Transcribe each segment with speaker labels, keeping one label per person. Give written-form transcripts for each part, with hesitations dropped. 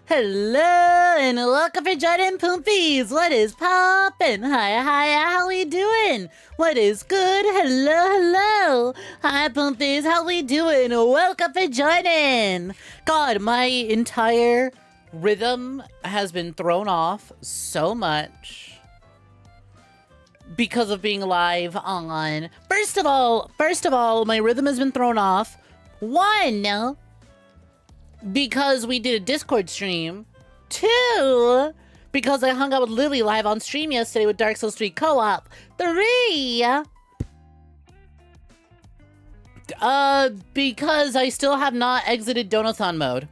Speaker 1: Hello and welcome for joining Poompies. What is poppin'? Hi, how we doing? What is good? Hello. Hi, Poompies, how we doing? Welcome for joining. God, my entire rhythm has been thrown off so much because of being live on. First of all, my rhythm has been thrown off. One, because we did a Discord stream. 2, because I hung out with Lily live on stream yesterday with Dark Souls 3 co-op. 3, because I still have not exited Donathon mode.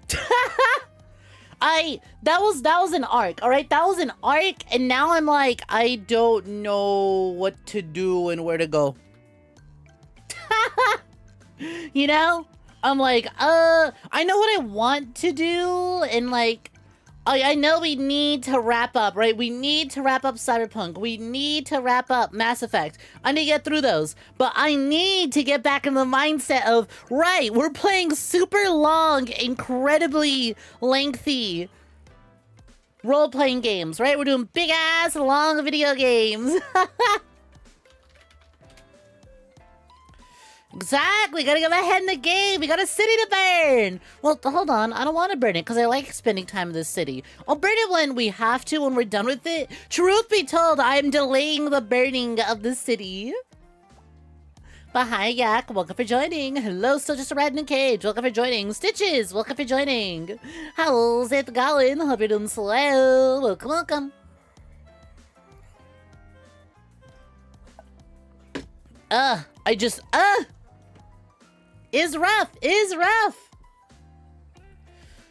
Speaker 1: That was an arc, alright? That was an arc, and now I'm like, I don't know what to do and where to go. You know? I'm like, I know what I want to do, and like, I know we need to wrap up, right? We need to wrap up Cyberpunk. We need to wrap up Mass Effect. I need to get through those, but I need to get back in the mindset of, right, we're playing super long, incredibly lengthy role-playing games, right? We're doing big-ass, long video games. Exactly, gotta get my head in the game. We got a city to burn. Well, hold on, I don't want to burn it because I like spending time in this city. I'll burn it when we have to, when we're done with it. Truth be told, I am delaying the burning of the city. But hi, Yak, welcome for joining. Hello, still just a rat in a cage. Welcome for joining. Stitches, welcome for joining. How's it going? Hope you're doing swell. Welcome. Is rough.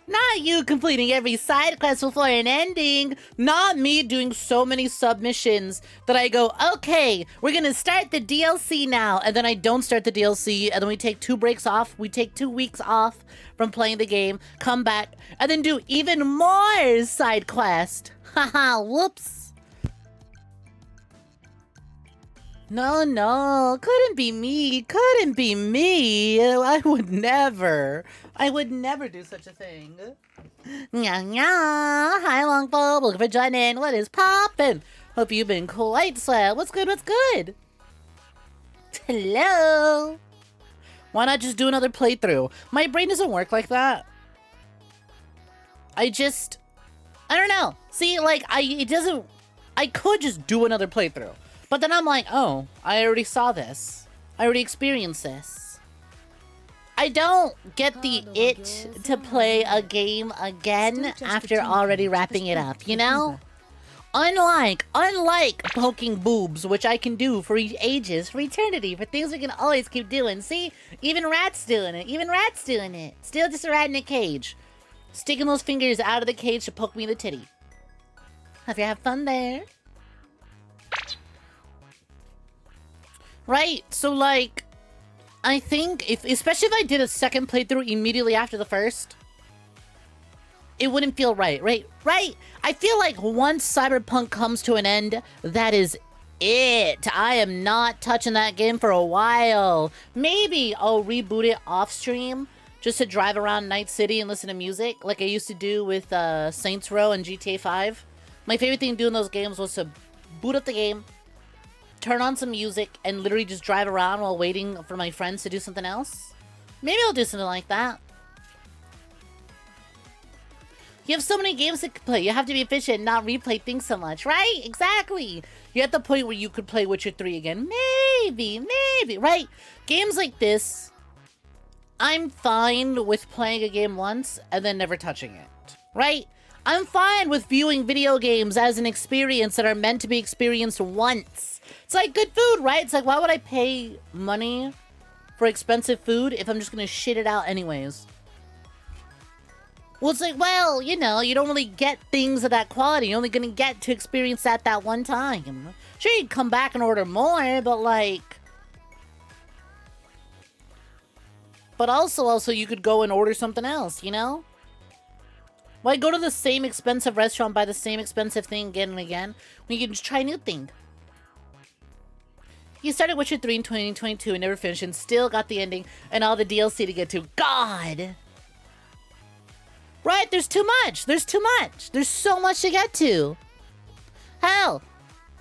Speaker 1: Not you completing every side quest before an ending. Not me doing so many submissions that I go, okay, we're gonna start the DLC now. And then I don't start the DLC. And then we take 2 breaks off. We take 2 weeks off from playing the game. Come back. And then do even more side quest. Haha, whoops. No, couldn't be me. I would never do such a thing. Hi, Longbow, welcome for joining. What is poppin'? Hope you've been quite swell. What's good? Hello. Why not just do another playthrough? My brain doesn't work like that. I don't know. See, like, I could just do another playthrough. But then I'm like, oh, I already saw this. I already experienced this. I don't get the itch to play a game again after already wrapping it up, you know? Unlike poking boobs, which I can do for ages, for eternity, for things we can always keep doing. See? Even rats doing it. Still just a rat in a cage. Sticking those fingers out of the cage to poke me in the titty. Hope you have fun there. Right, so like, I think, especially if I did a second playthrough immediately after the first, it wouldn't feel right? I feel like once Cyberpunk comes to an end, that is it. I am not touching that game for a while. Maybe I'll reboot it off stream, just to drive around Night City and listen to music, like I used to do with Saints Row and GTA 5. My favorite thing to do in those games was to boot up the game, turn on some music, and literally just drive around while waiting for my friends to do something else. Maybe I'll do something like that. You have so many games to play. You have to be efficient and not replay things so much, right? Exactly. You're at the point where you could play Witcher 3 again. Maybe, right? Games like this, I'm fine with playing a game once and then never touching it, right? I'm fine with viewing video games as an experience that are meant to be experienced once. It's like good food, right? It's like, why would I pay money for expensive food if I'm just gonna shit it out anyways? Well, it's like, well, you know, you don't really get things of that quality. You're only gonna get to experience that one time. Sure, you'd come back and order more, but like... But also you could go and order something else, you know? Why go to the same expensive restaurant, buy the same expensive thing again and again, when you can just try a new thing? You started Witcher 3 in 2022 and never finished and still got the ending and all the DLC to get to. God! Right? There's too much. There's too much. There's so much to get to. Hell,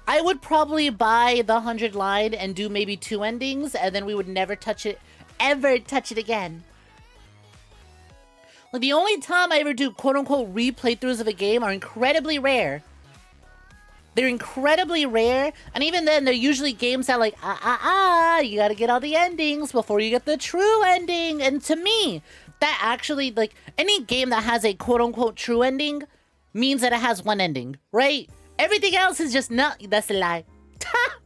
Speaker 1: I would probably buy the 100 line and do maybe 2 endings, and then we would never touch it, ever touch it again. Like, the only time I ever do quote-unquote replaythroughs of a game are incredibly rare. They're incredibly rare, and even then, they're usually games that like, you gotta get all the endings before you get the true ending. And to me, that actually, like, any game that has a quote-unquote true ending means that it has 1 ending, right? Everything else is just not, that's a lie.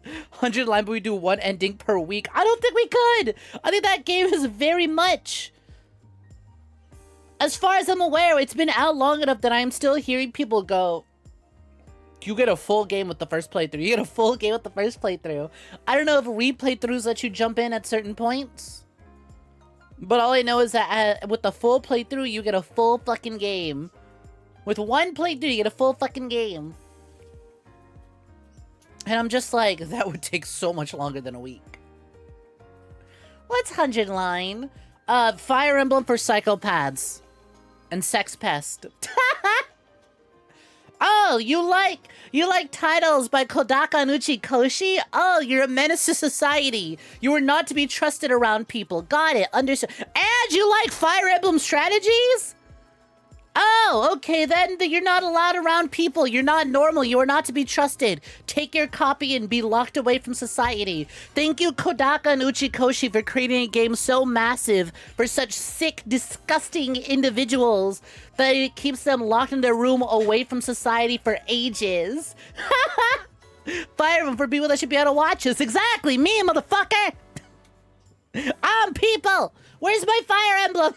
Speaker 1: 100 line, but we do 1 ending per week. I don't think we could. I think that game is very much, as far as I'm aware, it's been out long enough that I'm still hearing people go, you get a full game with the first playthrough. You get a full game with the first playthrough. I don't know if replaythroughs let you jump in at certain points. But all I know is that with the full playthrough, you get a full fucking game. With 1 playthrough, you get a full fucking game. And I'm just like, that would take so much longer than a week. What's 100 line? Fire Emblem for psychopaths. And sex pest. Oh, you like titles by Kodaka and Uchikoshi? Oh, you're a menace to society. You are not to be trusted around people. Got it. Understood. And you like Fire Emblem strategies? Oh, okay, then you're not allowed around people. You're not normal. You are not to be trusted. Take your copy and be locked away from society. Thank you, Kodaka and Uchikoshi, for creating a game so massive for such sick, disgusting individuals that it keeps them locked in their room away from society for ages. Fire them for people that should be able to watch us. Exactly, me, motherfucker. I'm people. Where's my Fire Emblem?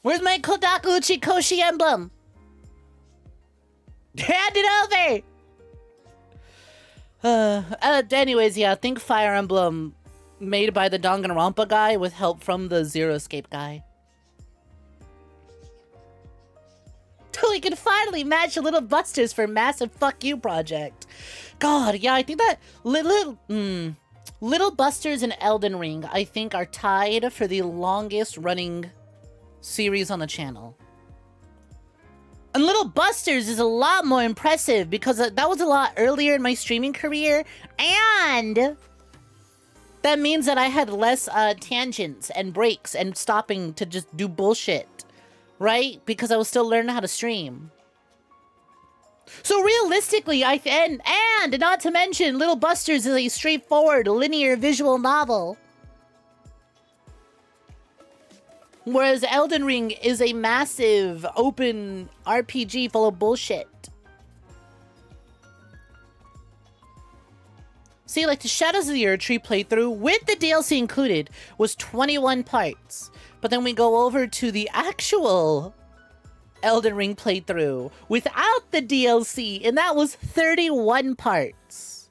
Speaker 1: Where's my Kodaka Uchikoshi emblem? Hand it over! Anyways, yeah, I think Fire Emblem made by the Danganronpa guy with help from the Zero Escape guy. We can finally match Little Busters for massive fuck you project. God, yeah, I think that Little Busters and Elden Ring, I think, are tied for the longest running series on the channel. And Little Busters is a lot more impressive because that was a lot earlier in my streaming career, and that means that I had less tangents and breaks and stopping to just do bullshit, right? Because I was still learning how to stream. So realistically, and not to mention, Little Busters is a straightforward, linear visual novel. Whereas Elden Ring is a massive, open RPG full of bullshit. See, like the Shadows of the Erdtree playthrough, with the DLC included, was 21 parts. But then we go over to the actual Elden Ring playthrough without the DLC, and that was 31 parts.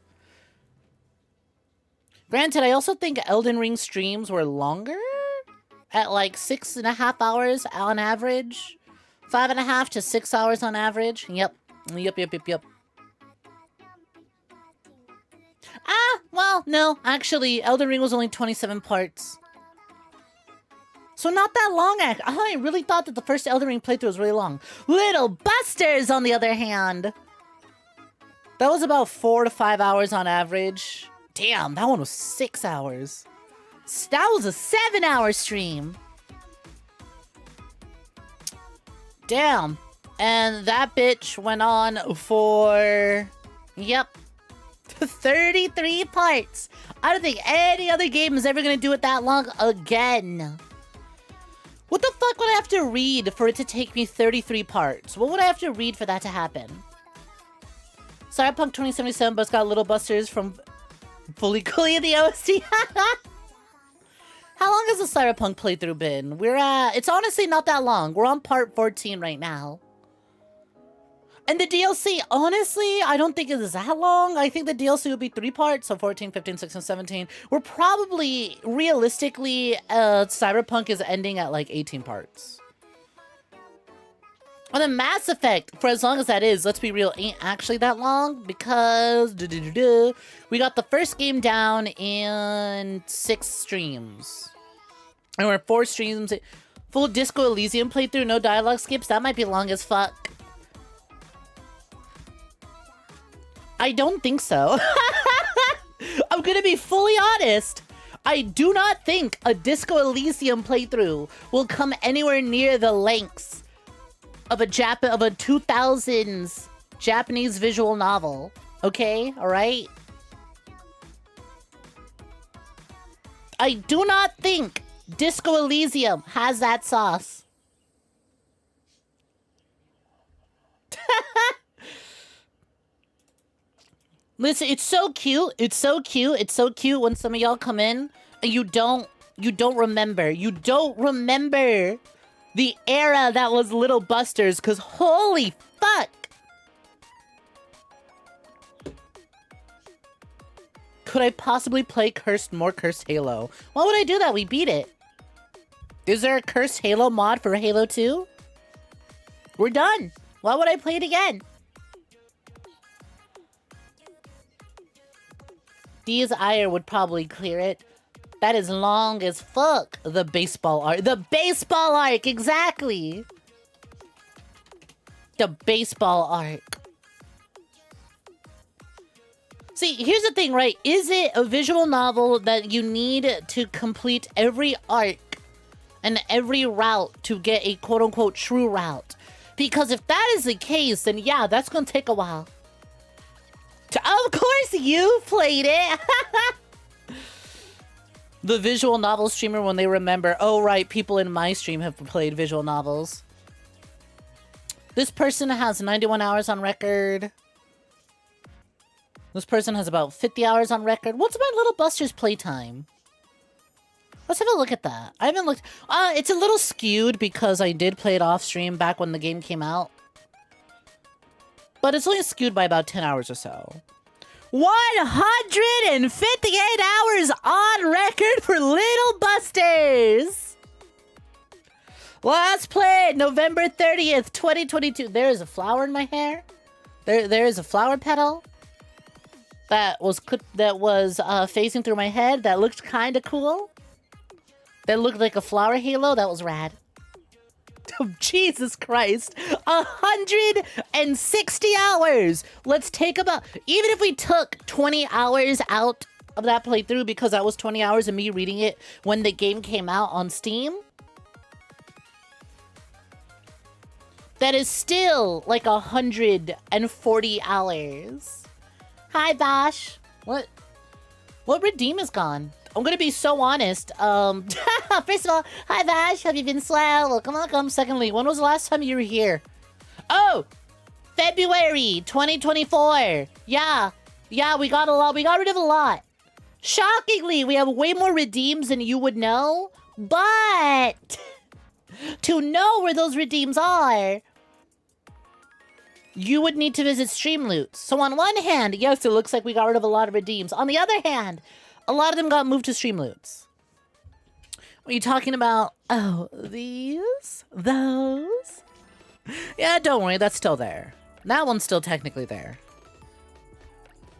Speaker 1: Granted, I also think Elden Ring streams were longer, at like 6.5 hours on average. 5.5 to 6 hours on average. Yep. Well, no. Actually, Elden Ring was only 27 parts. So not that long. I really thought that the first Elden Ring playthrough was really long. Little Busters, on the other hand, that was about 4 to 5 hours on average. Damn, that one was 6 hours. That was a 7-hour stream. Damn. And that bitch went on for, yep, 33 parts. I don't think any other game is ever going to do it that long again. What the fuck would I have to read for it to take me 33 parts? What would I have to read for that to happen? Cyberpunk 2077 but got Little Busters from Fully Cooley in the OST. How long has the Cyberpunk playthrough been? It's honestly not that long. We're on part 14 right now. And the DLC, honestly, I don't think it is that long. I think the DLC would be 3 parts, so 14, 15, 16, 17. We're probably, realistically, Cyberpunk is ending at like 18 parts. And then Mass Effect, for as long as that is, let's be real, ain't actually that long because we got the first game down in 6 streams. And we're 4 streams. Full Disco Elysium playthrough, no dialogue skips? That might be long as fuck. I don't think so. I'm gonna be fully honest. I do not think a Disco Elysium playthrough will come anywhere near the lengths of a 2000s Japanese visual novel. Okay? Alright? I do not think Disco Elysium has that sauce. Listen, it's so cute. It's so cute. It's so cute when some of y'all come in and you don't remember. You don't remember the era that was Little Busters, because holy fuck. Could I possibly play more Cursed Halo? Why would I do that? We beat it. Is there a Cursed Halo mod for Halo 2? We're done. Why would I play it again? D's ire would probably clear it. That is long as fuck. The baseball arc. The baseball arc! Exactly! The baseball arc. See, here's the thing, right? Is it a visual novel that you need to complete every arc and every route to get a quote-unquote true route? Because if that is the case, then yeah, that's gonna take a while. Of course you played it! The visual novel streamer when they remember, oh right, people in my stream have played visual novels. This person has 91 hours on record. This person has about 50 hours on record. What's my Little Busters playtime? Let's have a look at that. I haven't looked. It's a little skewed because I did play it off stream back when the game came out. But it's only skewed by about 10 hours or so. 158 hours on record for Little Busters! Last played November 30th, 2022. There is a flower in my hair. There is a flower petal that was phasing through my head that looked kind of cool. That looked like a flower halo. That was rad. Oh, Jesus Christ. 160 hours. Let's take about... Even if we took 20 hours out of that playthrough, because that was 20 hours of me reading it when the game came out on Steam, that is still like 140 hours. Hi, Bash. What redeem is gone? I'm gonna be so honest. First of all, hi Vash, have you been swell? Welcome, welcome. Secondly, when was the last time you were here? Oh, February 2024. Yeah, we got a lot. We got rid of a lot. Shockingly, we have way more redeems than you would know. But to know where those redeems are, you would need to visit Streamloots. So on one hand, yes, it looks like we got rid of a lot of redeems. On the other hand, a lot of them got moved to Streamloots. What are you talking about? Oh, these? Those? Yeah, don't worry, that's still there. That one's still technically there.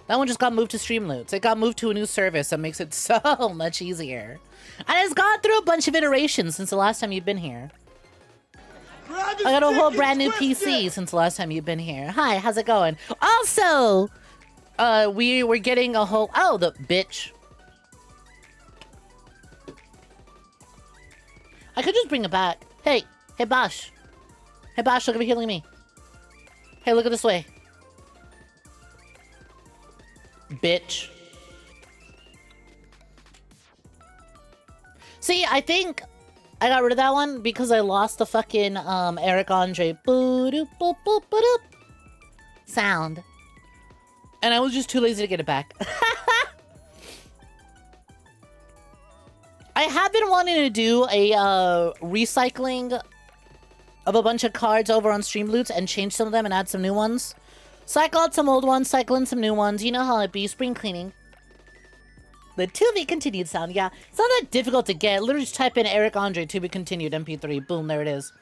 Speaker 1: That one just got moved to Streamloots. It got moved to a new service that makes it so much easier. And it's gone through a bunch of iterations since the last time you've been here. I got a whole brand new PC since the last time you've been here. Hi, how's it going? Also, we were getting a whole... Oh, the bitch. I could just bring it back. Hey, Bosh. Hey, Bosh, look over here, look at me. Hey, look at this way. Bitch. See, I think I got rid of that one because I lost the fucking Eric Andre sound. And I was just too lazy to get it back. I have been wanting to do a recycling of a bunch of cards over on Streamloots and change some of them and add some new ones. Cycle out some old ones, cycle in some new ones. You know how it be, spring cleaning. The to be continued sound, yeah. It's not that difficult to get. Literally just type in Eric Andre to be continued MP3. Boom, there it is.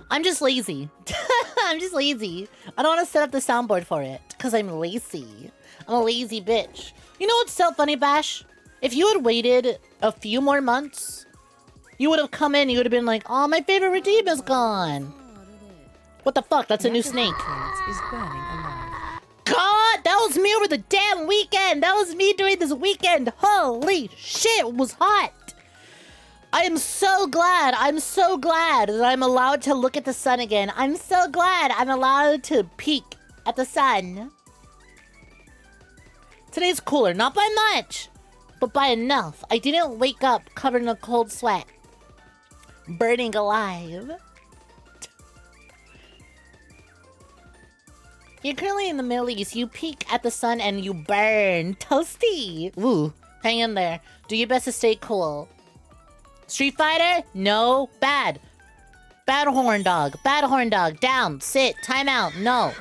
Speaker 1: I'm just lazy. I'm just lazy. I don't want to set up the soundboard for it because I'm lazy. I'm a lazy bitch. You know what's so funny, Bash? If you had waited a few more months You would have come in, you would have been like, oh, my favorite redeem is gone. What the fuck? That's a new snake.
Speaker 2: Is burning alive.
Speaker 1: God, that was me over the damn weekend. That was me during this weekend. Holy shit, it was hot. I am so glad. I'm so glad that I'm allowed to look at the sun again. I'm so glad I'm allowed to peek at the sun. Today's cooler, not by much, but by enough. I didn't wake up covered in a cold sweat. Burning alive. You're currently in the Middle East. You peek at the sun and you burn. Toasty. Woo. Hang in there. Do your best to stay cool. Street Fighter? No. Bad. Bad horn dog. Bad horn dog. Down. Sit. Time out. No.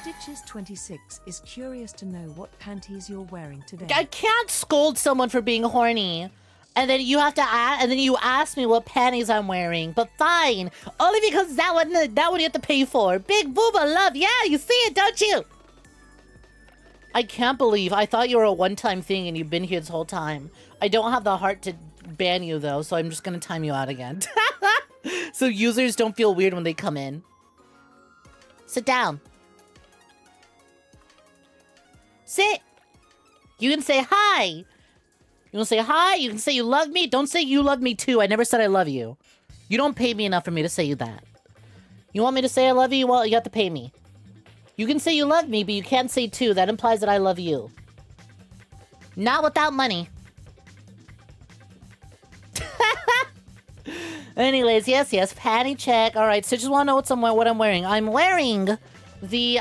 Speaker 2: Stitches26 is curious to know what panties you're wearing today.
Speaker 1: I can't scold someone for being horny. And then you have to ask, and then you ask me what panties I'm wearing. But fine. Only because that one you have to pay for. Big booba love. Yeah, you see it, don't you? I can't believe. I thought you were a one-time thing and you've been here this whole time. I don't have the heart to ban you, though, so I'm just gonna time you out again. So users don't feel weird when they come in. Sit down. Sit. You can say hi. You can say hi. You can say you love me. Don't say you love me too. I never said I love you. You don't pay me enough for me to say you that. You want me to say I love you? Well, you have to pay me. You can say you love me, but you can't say too. That implies that I love you. Not without money. Anyways, yes, panty check. All right, so just want to know what I'm wearing. I'm wearing the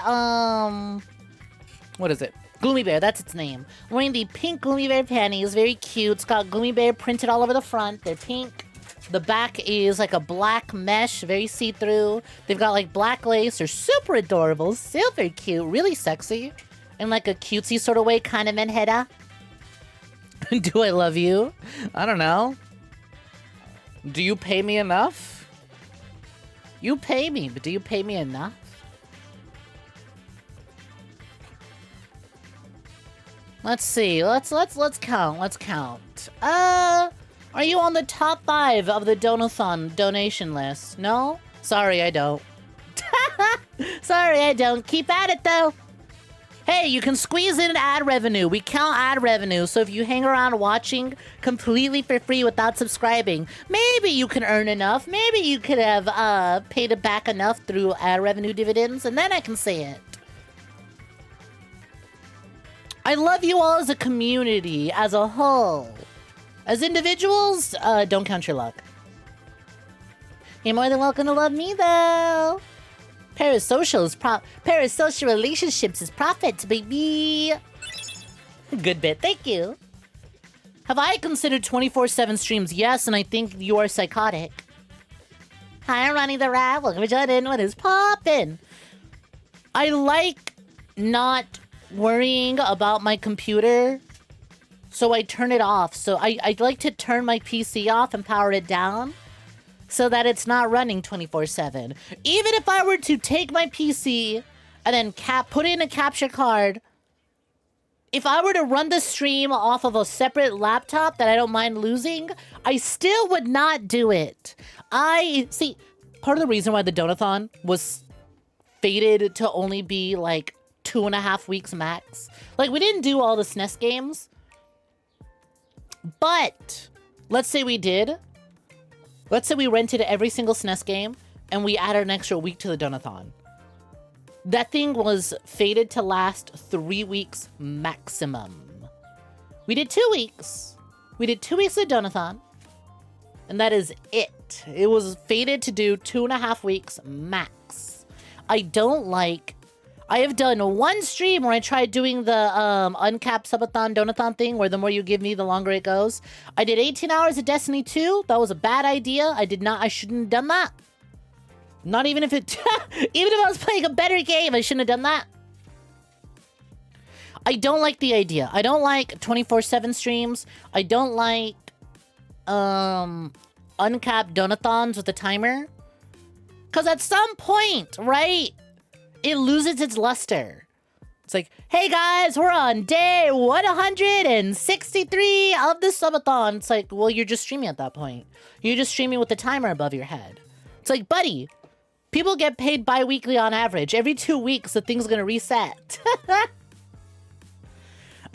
Speaker 1: what is it? Gloomy Bear. That's its name. I'm wearing the pink Gloomy Bear panties. Very cute. It's got Gloomy Bear printed all over the front. They're pink. The back is like a black mesh, very see-through. They've got like black lace. They're super adorable, super cute, really sexy, in like a cutesy sort of way, kind of menheda. Do I love you? I don't know. Do you pay me enough? You pay me, but do you pay me enough? Let's see. Let's count. Let's count. Are you on the top 5 of the Donathon donation list? No? Sorry, I don't. Sorry, I don't. Keep at it, though. Hey, you can squeeze in ad revenue. We count ad revenue, so if you hang around watching completely for free without subscribing, maybe you can earn enough. Maybe you could have paid it back enough through ad revenue dividends, and then I can say it. I love you all as a community, as a whole. As individuals, don't count your luck. You're more than welcome to love me, though. Parasocial relationships is profit, baby. Good bit, thank you. Have I considered 24/7 streams? Yes, and I think you are psychotic. Hi, I'm Ronnie the Rat. Welcome to Jordan. What is poppin'? I like not worrying about my computer, so I turn it off. So I'd like to turn my PC off and power it down so that it's not running 24/7. Even if I were to take my PC and then put in a capture card, if I were to run the stream off of a separate laptop that I don't mind losing, I still would not do it. See, part of the reason why the Donathon was fated to only be like 2.5 weeks max. Like, we didn't do all the SNES games, but let's say we did. Let's say we rented every single SNES game and we added an extra week to the Donathon. That thing was fated to last 3 weeks maximum. We did 2 weeks. We did 2 weeks of Donathon, and that is it. It was fated to do 2.5 weeks max. I have done one stream where I tried doing the uncapped subathon donathon thing, where the more you give me, the longer it goes. I did 18 hours of Destiny 2. That was a bad idea. I shouldn't have done that. Not even if it, even if I was playing a better game, I shouldn't have done that. I don't like the idea. I don't like 24/7 streams. I don't like uncapped donathons with a timer. Because at some point, right, it loses its luster. It's like, hey guys, we're on day 163 of the subathon. It's like, well, you're just streaming at that point. You're just streaming with the timer above your head. It's like, buddy, people get paid bi-weekly on average. Every 2 weeks, the thing's gonna reset. And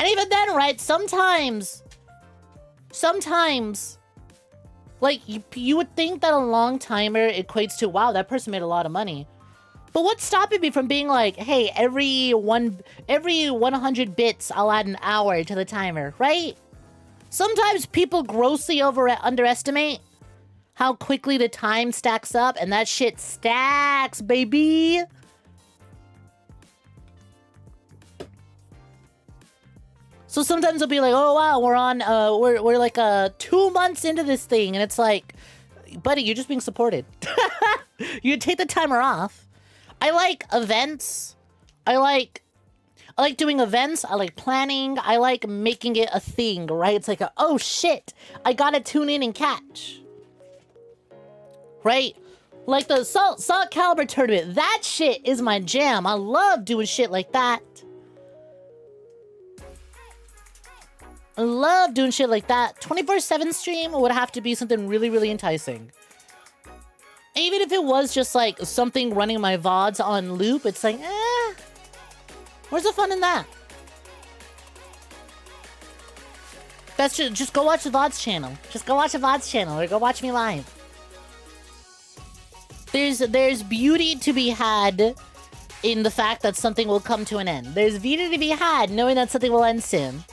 Speaker 1: even then, right, sometimes, like, you would think that a long timer equates to, wow, that person made a lot of money. But what's stopping me from being like, hey, every 100 bits, I'll add an hour to the timer, right? Sometimes people grossly underestimate how quickly the time stacks up, and that shit stacks, baby. So sometimes it'll be like, oh wow, we're on, we're like 2 months into this thing, and it's like, buddy, you're just being supported. You take the timer off. I like events. I like doing events. I like planning. I like making it a thing, right? It's like, oh shit, I gotta tune in and catch. Right? Like the 𝐒𝐧𝐞𝐤 tournament. That shit is my jam. I love doing shit like that. I love doing shit like that. 24/7 stream would have to be something really, really enticing. Even if it was just like something running my VODs on loop, it's like, where's the fun in that? That's just go watch the VODs channel. Just go watch the VODs channel or go watch me live. There's beauty to be had in the fact that something will come to an end. There's beauty to be had knowing that something will end soon.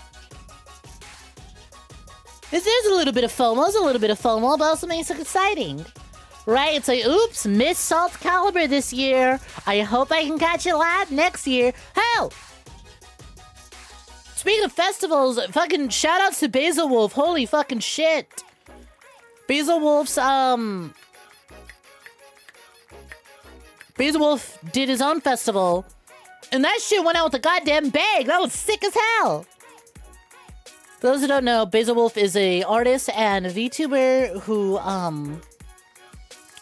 Speaker 1: There's a little bit of FOMO, but also makes it exciting. Right? It's like, oops, miss 𝐒𝐧𝐞𝐤 this year. I hope I can catch it live next year. Hell! Speaking of festivals, fucking shout outs to 𝐉𝐨𝐢. Holy fucking shit. 𝐉𝐨𝐢 did his own festival. And that shit went out with a goddamn bang. That was sick as hell. For those who don't know, 𝐉𝐨𝐢 is a artist and a VTuber who,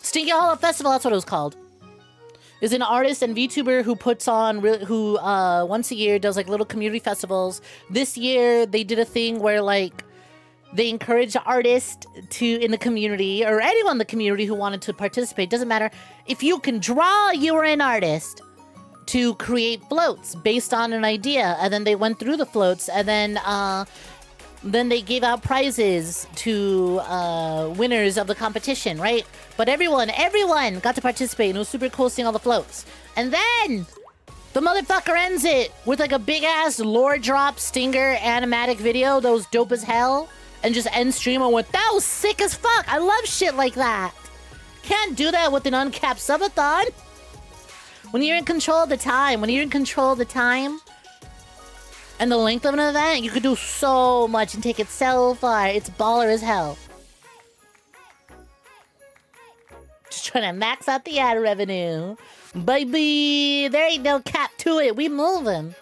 Speaker 1: Stinky Hollow Festival, that's what it was called. Is an artist and VTuber who puts on, once a year does like little community festivals. This year, they did a thing where like, they encouraged artists in the community, or anyone in the community who wanted to participate, doesn't matter. If you can draw, you were an artist, to create floats based on an idea. And then they went through the floats, and then they gave out prizes to winners of the competition, right? But everyone got to participate, and it was super cool seeing all the floats. And then the motherfucker ends it with like a big ass lore drop stinger animatic video that was dope as hell, and just end stream and went, that was sick as fuck. I love shit like that. Can't do that with an uncapped subathon. When you're in control of the time, and the length of an event, you could do so much and take it so far. It's baller as hell. Just trying to max out the ad revenue. Baby, there ain't no cap to it. We moving.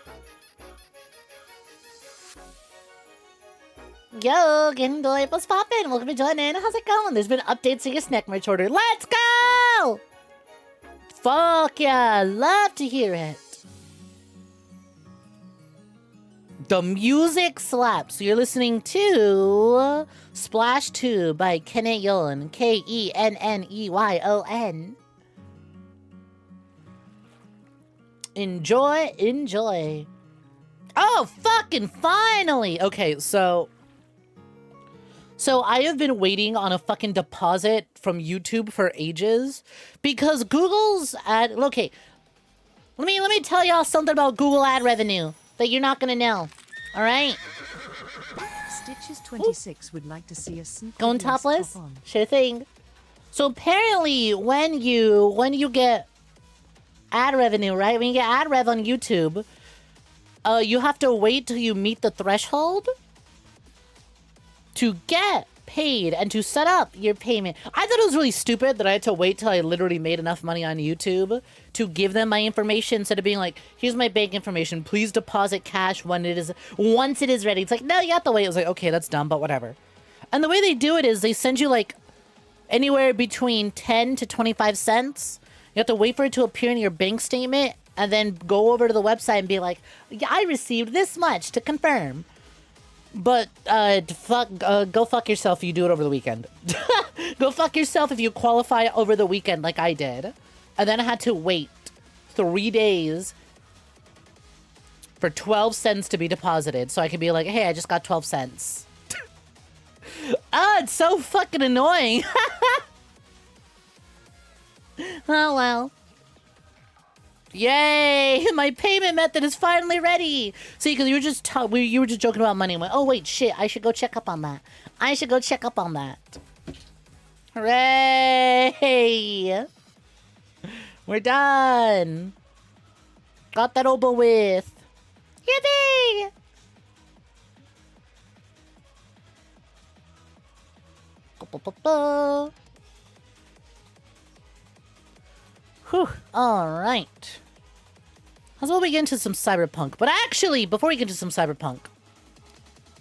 Speaker 1: Yo, GoodnightSnek, what's poppin'? Welcome to joining. How's it going? There's been updates to your Snek merch order. Let's go! Fuck yeah, love to hear it. The music slaps. You're listening to Splash 2 by 𝐾𝐤 𝐾𝐤. Enjoy, enjoy. Oh, fucking finally! Okay, so I have been waiting on a fucking deposit from YouTube for ages because Google's ad. Okay, let me tell y'all something about Google ad revenue that you're not gonna know. All right.
Speaker 2: Stitches26 would like to see a sneak
Speaker 1: going topless. Sure thing. So apparently, when you get ad revenue, right? When you get ad rev on YouTube, you have to wait till you meet the threshold to get paid and to set up your payment. I thought it was really stupid that I had to wait till I literally made enough money on YouTube to give them my information instead of being like, here's my bank information, please deposit cash once it is ready. It's like, no, you have to wait. It was like, okay, that's dumb, but whatever. And the way they do it is they send you like anywhere between 10 to 25 cents. You have to wait for it to appear in your bank statement, and then go over to the website and be like, yeah, I received this much to confirm. But go fuck yourself if you do it over the weekend. Go fuck yourself if you qualify over the weekend like I did. And then I had to wait 3 days for 12 cents to be deposited so I could be like, hey, I just got 12 cents. It's so fucking annoying. Oh, well. Yay! My payment method is finally ready. See, because you were just you were just joking about money. I went, oh wait, shit! I should go check up on that. I should go check up on that. Hooray! We're done. Got that over with. Yippee! Whew. All right. How's about we get into some cyberpunk? But actually, before we get into some cyberpunk,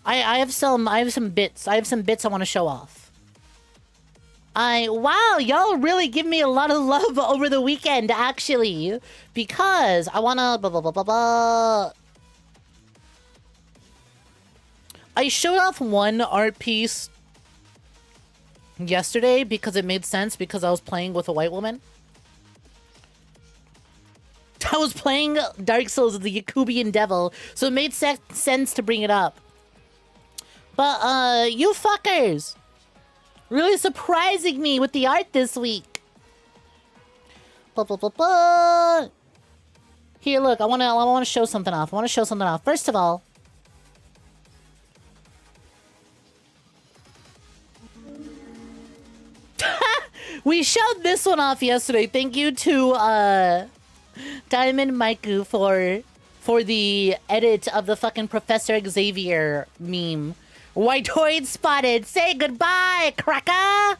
Speaker 1: I have some bits. I have some bits I want to show off. Wow, y'all really give me a lot of love over the weekend, actually, because I wanna blah blah blah blah blah. I showed off one art piece yesterday because it made sense because I was playing with a white woman. I was playing Dark Souls of the Yakubian Devil, so it made sense to bring it up. But, you fuckers! Really surprising me with the art this week. Blah, blah, blah, blah. Here, look, I wanna show something off. First of all, we showed this one off yesterday. Thank you to, Diamond Maiku for the edit of the fucking Professor Xavier meme. Whiteoid spotted. Say goodbye, cracker.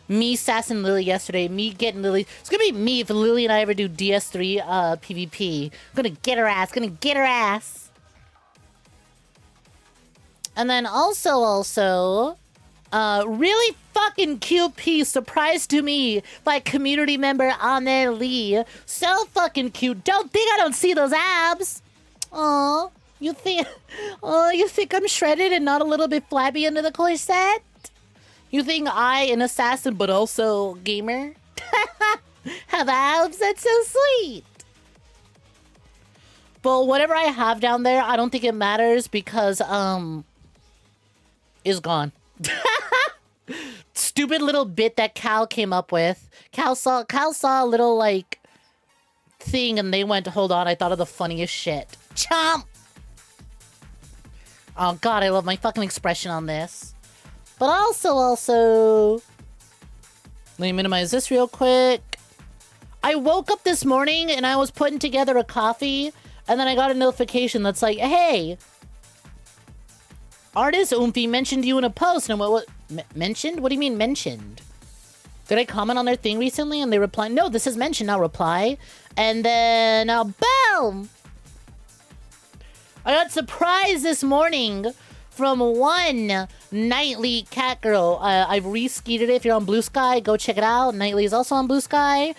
Speaker 1: Me sassing Lily yesterday. Me getting Lily. It's gonna be me if Lily and I ever do DS3 PvP. I'm gonna get her ass. And then also, really fucking cute piece surprised to me by community member Anne Lee. So fucking cute. Don't think I don't see those abs. Aw, you think I'm shredded and not a little bit flabby under the corset? You think I, an assassin but also gamer, have abs? That's so sweet. But whatever I have down there, I don't think it matters because is gone. Stupid little bit that Cal came up with. Cal saw a little like thing and they went, hold on, I thought of the funniest shit. Chomp! Oh god, I love my fucking expression on this. But also let me minimize this real quick. I woke up this morning and I was putting together a coffee and then I got a notification that's like, hey, Artist Oomphy mentioned you in a post. And what mentioned? What do you mean mentioned? Did I comment on their thing recently? And they replied, no, this is mentioned, not reply. And then, boom! I got surprised this morning from one Nightly cat girl. I've re-skeeted it. If you're on Blue Sky, go check it out. Nightly is also on Blue Sky.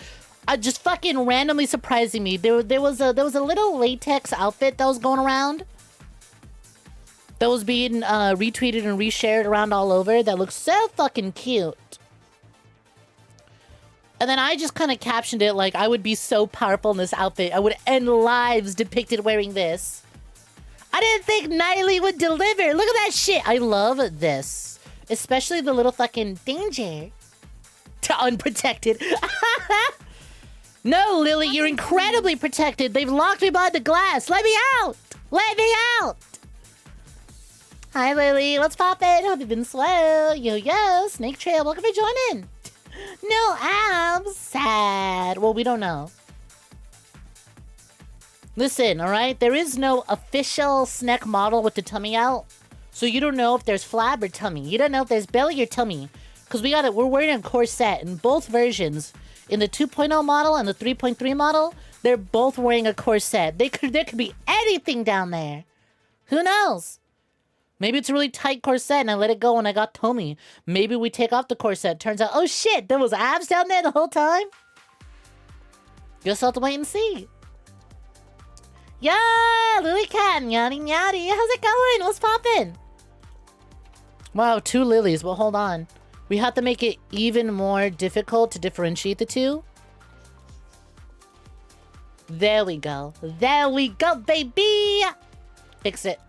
Speaker 1: Just fucking randomly surprising me. There was a little latex outfit that was going around. That was being retweeted and reshared around all over. That looks so fucking cute. And then I just kind of captioned it like, I would be so powerful in this outfit. I would end lives depicted wearing this. I didn't think Nightly would deliver. Look at that shit. I love this. Especially the little fucking danger. To unprotected. No, Lily, you're incredibly protected. They've locked me behind the glass. Let me out. Let me out. Hi, Lily. What's poppin'? Hope you've been swell. Yo, Snake Trail. Welcome for joining. No abs. Sad. Well, we don't know. Listen, all right? There is no official Snek model with the tummy out. So you don't know if there's flab or tummy. You don't know if there's belly or tummy. Because we're wearing a corset in both versions. In the 2.0 model and the 3.3 model, they're both wearing a corset. There could be anything down there. Who knows? Maybe it's a really tight corset and I let it go when I got tummy. Maybe we take off the corset. Turns out, oh shit, there was abs down there the whole time? Guess I'll have to wait and see. Yeah, Lily Cat, yaddy yaddy. How's it going? What's poppin'? Wow, 2 lilies. Well, hold on. We have to make it even more difficult to differentiate the two. There we go. There we go, baby! Fix it.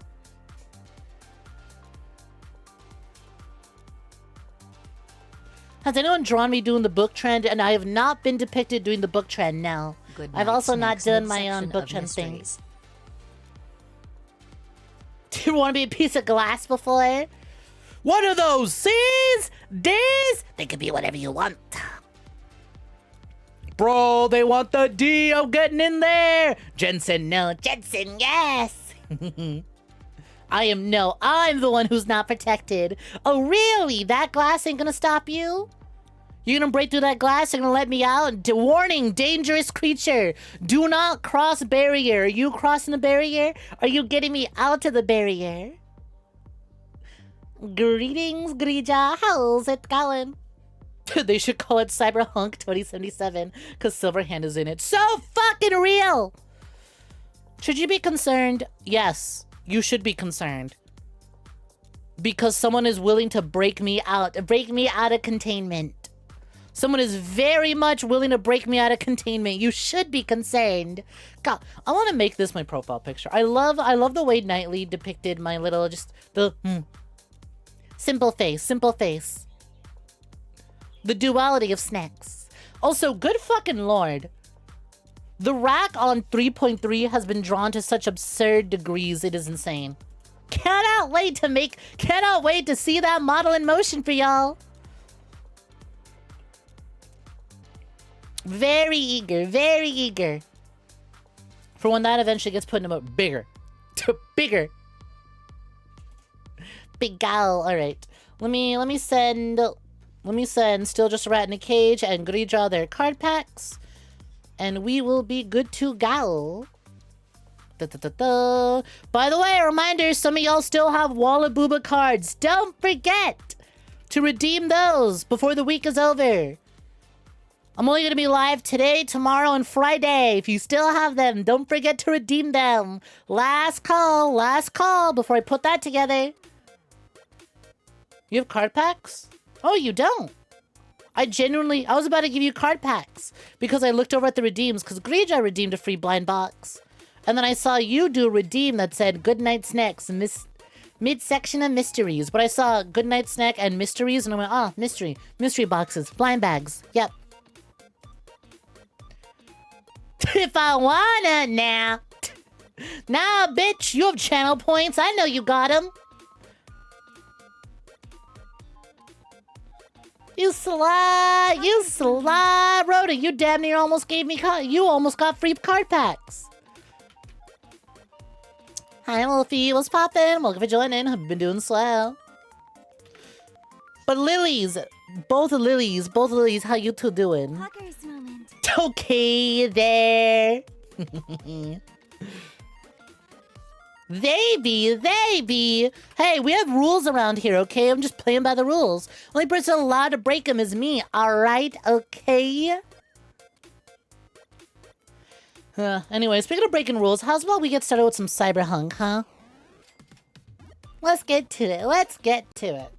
Speaker 1: Has anyone drawn me doing the book trend? And I have not been depicted doing the book trend now. I've also not done my own book trend things. Do you want to be a piece of glass before? What are those? C's? D's? They could be whatever you want. Bro, they want the D. I'm getting in there. Jensen, no. Jensen, yes. I'm the one who's not protected. Oh, really? That glass ain't gonna stop you? You're gonna break through that glass and gonna let me out? Warning, dangerous creature. Do not cross barrier. Are you crossing the barrier? Are you getting me out of the barrier? Greetings, 𝐒𝐤 how's it going? They should call it Cyberpunk 2077 because Silverhand is in it. So fucking real! Should you be concerned? Yes, you should be concerned. Because someone is willing to break me out of containment. Someone is very much willing to break me out of containment. You should be concerned. God, I want to make this my profile picture. I love the way Knightley depicted my little, just the simple face, simple face. The duality of snacks. Also, good fucking lord. The rack on 3.3 has been drawn to such absurd degrees, it is insane. Cannot wait to see that model in motion for y'all. Very eager, very eager. For when that eventually gets put in a bigger. Bigger. Big gal. Alright. Let me send Still Just a Rat in a Cage and 𝐒𝐳 their card packs. And we will be good to go. By the way, a reminder, some of y'all still have 𝐿𝐵𝐵𝐵 cards. Don't forget to redeem those before the week is over. I'm only going to be live today, tomorrow, and Friday. If you still have them, don't forget to redeem them. Last call before I put that together. You have card packs? Oh, you don't? I was about to give you card packs because I looked over at the redeems because 𝐒𝐳 redeemed a free blind box. And then I saw you do a redeem that said Goodnight Snek, midsection of mysteries. But I saw Goodnight Snek and mysteries and I went, oh, mystery boxes, blind bags. Yep. If I wanna now. Nah, bitch, you have channel points. I know you got them. You sly, Rhoda, you damn near almost gave me, you almost got free card packs. Hi, Wolfie, what's poppin'? Welcome for joining, I've been doing swell. But lilies, both lilies, how you two doing?
Speaker 3: Hawker's moment.
Speaker 1: Okay, there. They be. Hey, we have rules around here, okay? I'm just playing by the rules. Only person allowed to break them is me, alright? Okay? Anyway, speaking of breaking rules, how's about we get started with some Cyberpunk, huh? Let's get to it.